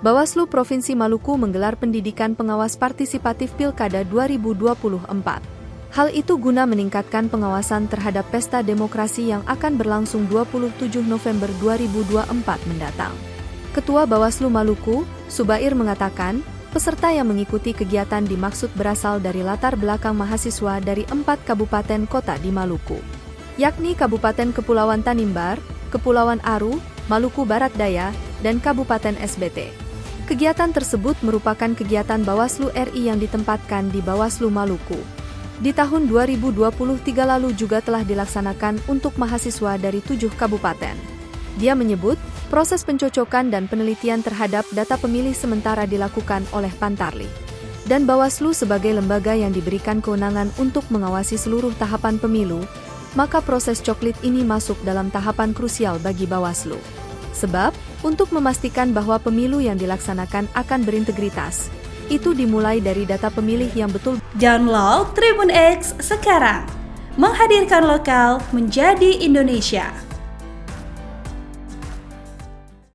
Bawaslu Provinsi Maluku menggelar pendidikan pengawas partisipatif Pilkada 2024. Hal itu guna meningkatkan pengawasan terhadap pesta demokrasi yang akan berlangsung 27 November 2024 mendatang. Ketua Bawaslu Maluku, Subair mengatakan, peserta yang mengikuti kegiatan dimaksud berasal dari latar belakang mahasiswa dari 4 kabupaten kota di Maluku, yakni Kabupaten Kepulauan Tanimbar, Kepulauan Aru, Maluku Barat Daya, dan Kabupaten SBT. Kegiatan tersebut merupakan kegiatan Bawaslu RI yang ditempatkan di Bawaslu Maluku. Di tahun 2023 lalu juga telah dilaksanakan untuk mahasiswa dari 7 kabupaten. Dia menyebut, proses pencocokan dan penelitian terhadap data pemilih sementara dilakukan oleh Pantarli. Dan Bawaslu sebagai lembaga yang diberikan kewenangan untuk mengawasi seluruh tahapan pemilu, maka proses coklit ini masuk dalam tahapan krusial bagi Bawaslu. Sebab, untuk memastikan bahwa pemilu yang dilaksanakan akan berintegritas, itu dimulai dari data pemilih yang betul. Download Tribun X sekarang, menghadirkan lokal menjadi Indonesia.